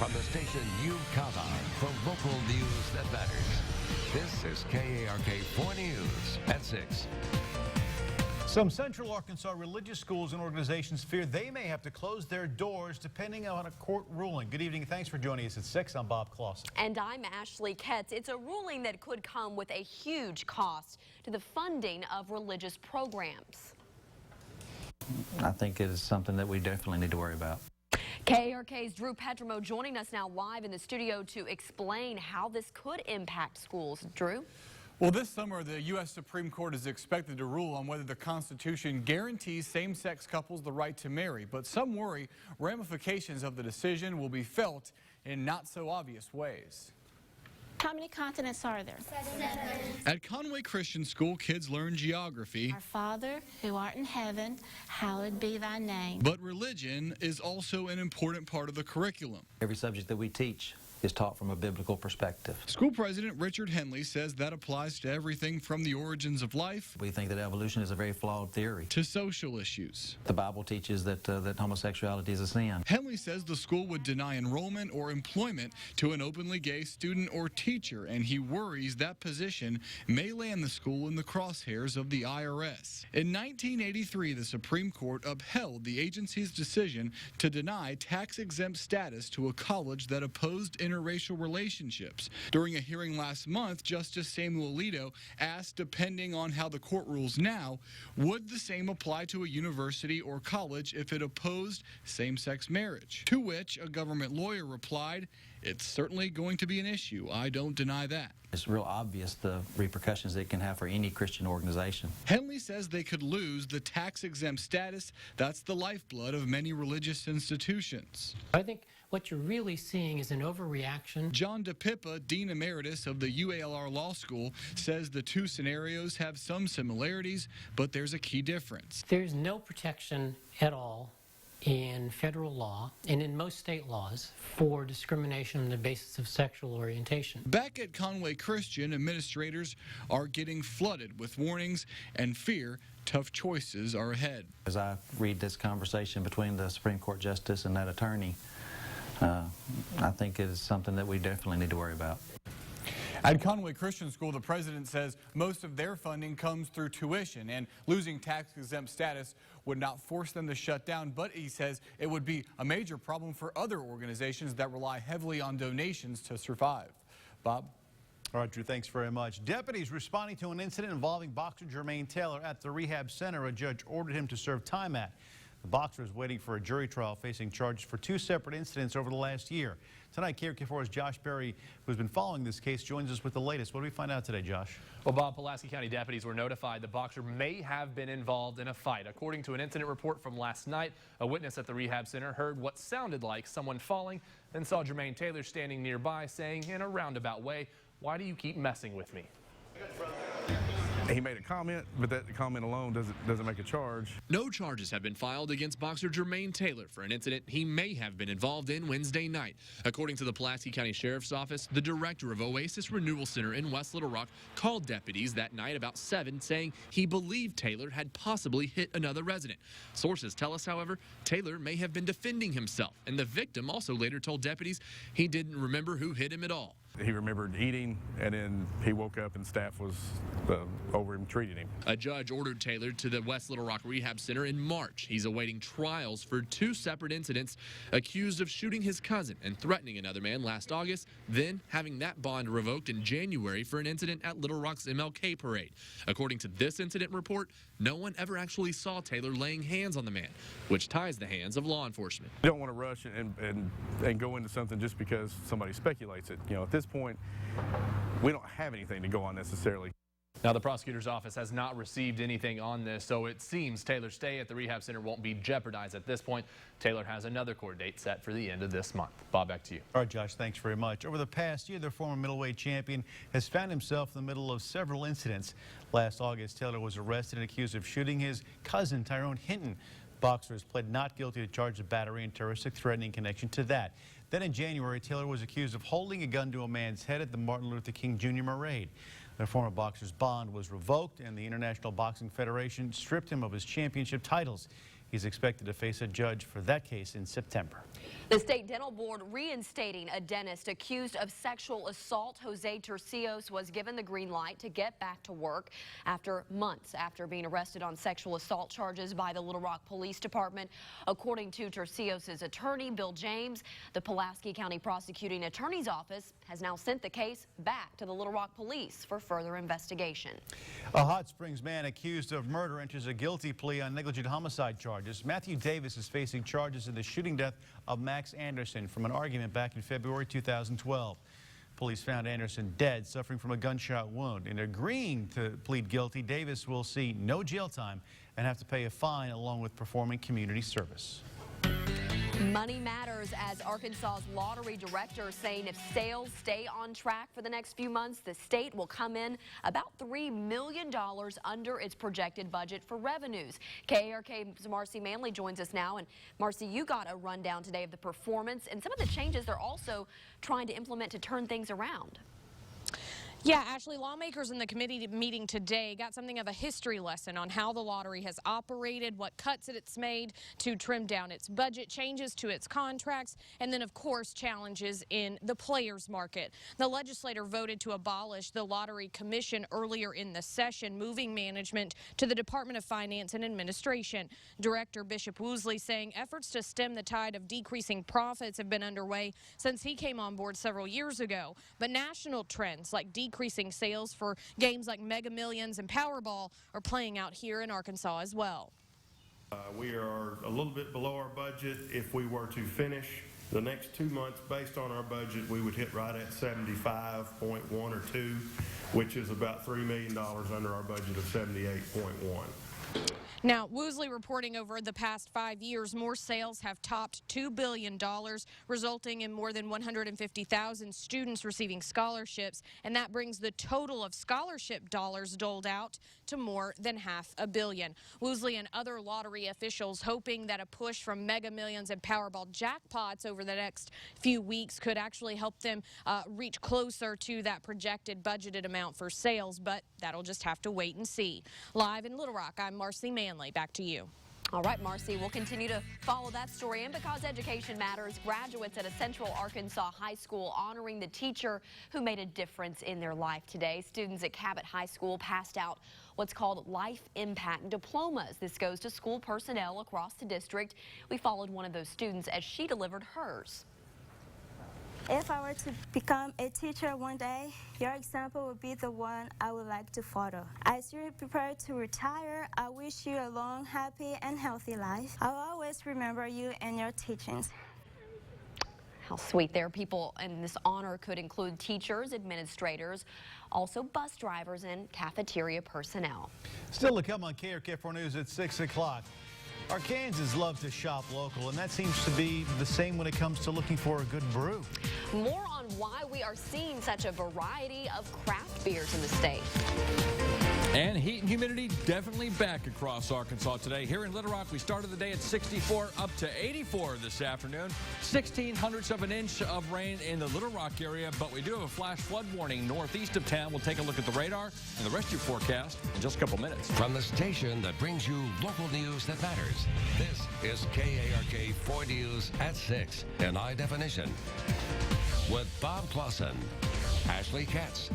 from the station you count on for local news that matters. This is KARK 4 News at 6. Some Central Arkansas religious schools and organizations fear they may have to close their doors depending on a court ruling. Good evening. Thanks for joining us at 6. I'm Bob Clausen. And I'm Ashley Ketz. It's a ruling that could come with a huge cost to the funding of religious programs. I think it is something that we definitely need to worry about. KARK's Drew Petrimo joining us now live in the studio to explain how this could impact schools. Drew? Well, this summer, the U.S. Supreme Court is expected to rule on whether the Constitution guarantees same-sex couples the right to marry. But some worry ramifications of the decision will be felt in not-so-obvious ways. How many continents are there? 7. At Conway Christian School, kids learn geography. Our Father, who art in heaven, hallowed be thy name. But religion is also an important part of the curriculum. Every subject that we teach is taught from a biblical perspective. School President Richard Henley says that applies to everything from the origins of life We think that evolution is a very flawed theory. to social issues. The Bible teaches that homosexuality is a sin. Henley says the school would deny enrollment or employment to an openly gay student or teacher, and he worries that position may land the school in the crosshairs of the IRS. In 1983, the Supreme Court upheld the agency's decision to deny tax-exempt status to a college that opposed interracial relationships. During a hearing last month, Justice Samuel Alito asked, depending on how the court rules now, would the same apply to a university or college if it opposed same-sex marriage? To which a government lawyer replied, it's certainly going to be an issue. I don't deny that. It's real obvious the repercussions it can have for any Christian organization. Henley says they could lose the tax-exempt status that's the lifeblood of many religious institutions. I think what you're really seeing is an overreaction. John DePippa, Dean Emeritus of the UALR Law School, says the two scenarios have some similarities, but there's a key difference. There's no protection at all in federal law and in most state laws for discrimination on the basis of sexual orientation. Back at Conway Christian, administrators are getting flooded with warnings and fear tough choices are ahead. As I read this conversation between the Supreme Court Justice and that attorney, I think it is something that we definitely need to worry about. At Conway Christian School, the president says most of their funding comes through tuition, and losing tax-exempt status would not force them to shut down, but he says it would be a major problem for other organizations that rely heavily on donations to survive. Bob? All right, Drew, thanks very much. Deputies responding to an incident involving boxer Jermaine Taylor at the rehab center a judge ordered him to serve time at. The boxer is waiting for a jury trial, facing charges for 2 separate incidents over the last year. Tonight, KARK4's Josh Berry, who's been following this case, joins us with the latest. What do we find out today, Josh? Well, Bob, Pulaski County deputies were notified the boxer may have been involved in a fight. According to an incident report from last night, a witness at the rehab center heard what sounded like someone falling and saw Jermaine Taylor standing nearby saying in a roundabout way, "Why do you keep messing with me?" He made a comment, but that comment alone doesn't make a charge. No charges have been filed against boxer Jermaine Taylor for an incident he may have been involved in Wednesday night. According to the Pulaski County Sheriff's Office, the director of Oasis Renewal Center in West Little Rock called deputies that night about 7, saying he believed Taylor had possibly hit another resident. Sources tell us, however, Taylor may have been defending himself, and the victim also later told deputies he didn't remember who hit him at all. He remembered eating, and then he woke up and staff was over him, treating him. A judge ordered Taylor to the West Little Rock Rehab Center in March. He's awaiting trials for 2 separate incidents, accused of shooting his cousin and threatening another man last August, then having that bond revoked in January for an incident at Little Rock's MLK parade. According to this incident report, no one ever actually saw Taylor laying hands on the man, which ties the hands of law enforcement. You don't want to rush and go into something just because somebody speculates it. You know, at this point, we don't have anything to go on necessarily. Now, the prosecutor's office has not received anything on this, so it seems Taylor's stay at the rehab center won't be jeopardized at this point. Taylor has another court date set for the end of this month. Bob, back to you. All right, Josh, thanks very much. Over the past year, the former middleweight champion has found himself in the middle of several incidents. Last August, Taylor was arrested and accused of shooting his cousin, Tyrone Hinton. Boxer has pled not guilty to charges of battery and terroristic threatening connection to that. Then in January, Taylor was accused of holding a gun to a man's head at the Martin Luther King Jr. parade. The former boxer's bond was revoked, and the International Boxing Federation stripped him of his championship titles. He's expected to face a judge for that case in September. The State Dental Board reinstating a dentist accused of sexual assault. Jose Tercios was given the green light to get back to work after months after being arrested on sexual assault charges by the Little Rock Police Department. According to Tercios' attorney, Bill James, the Pulaski County Prosecuting Attorney's Office has now sent the case back to the Little Rock Police for further investigation. A Hot Springs man accused of murder enters a guilty plea on negligent homicide charges. Matthew Davis is facing charges in the shooting death of Max Anderson from an argument back in February 2012. Police found Anderson dead, suffering from a gunshot wound. In agreeing to plead guilty, Davis will see no jail time and have to pay a fine along with performing community service. Money matters, as Arkansas's lottery director is saying if sales stay on track for the next few months, the state will come in about $3 million under its projected budget for revenues. KARK's Marcy Manley joins us now. And Marcy, you got a rundown today of the performance and some of the changes they're also trying to implement to turn things around. Yeah, Ashley, lawmakers in the committee meeting today got something of a history lesson on how the lottery has operated, what cuts it's made to trim down its budget, changes to its contracts, and then, of course, challenges in the players market. The legislator voted to abolish the Lottery Commission earlier in the session, moving management to the Department of Finance and Administration. Director Bishop Woosley saying efforts to stem the tide of decreasing profits have been underway since he came on board several years ago. But national trends like decreasing sales for games like Mega Millions and Powerball are playing out here in Arkansas as well. We are a little bit below our budget. If we were to finish the next 2 months based on our budget, we would hit right at 75.1 or 2, which is about $3 million under our budget of 78.1. Now, Woosley reporting over the past 5 years, more sales have topped $2 billion, resulting in more than 150,000 students receiving scholarships, and that brings the total of scholarship dollars doled out to more than $500 million. Woosley and other lottery officials hoping that a push from Mega Millions and Powerball jackpots over the next few weeks could actually help them reach closer to that projected budgeted amount for sales, but that'll just have to wait and see. Live in Little Rock, I'm Marcy Manley. Back to you. All right, Marcy, we'll continue to follow that story. And because education matters, graduates at a Central Arkansas high school honoring the teacher who made a difference in their life today. Students at Cabot High School passed out what's called Life Impact Diplomas. This goes to school personnel across the district. We followed one of those students as she delivered hers. If I were to become a teacher one day, your example would be the one I would like to follow. As you prepare to retire, I wish you a long, happy, and healthy life. I'll always remember you and your teachings. How sweet. There, people in this honor could include teachers, administrators, also bus drivers, and cafeteria personnel. Still to come on KRK4 News at 6 o'clock. Arkansans love to shop local, and that seems to be the same when it comes to looking for a good brew. More on why we are seeing such a variety of craft beers in the state. And heat and humidity definitely back across Arkansas today. Here in Little Rock, we started the day at 64 up to 84 this afternoon. 0.16 of an inch of rain in the Little Rock area, but we do have a flash flood warning northeast of town. We'll take a look at the radar and the rest of your forecast in just a couple minutes. From the station that brings you local news that matters, this is KARK 4 News at 6 in high definition. With Bob Clausen, Ashley Katz,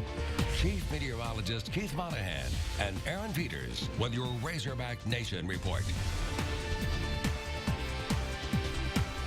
Chief Meteorologist Keith Monahan, and Aaron Peters with your Razorback Nation report.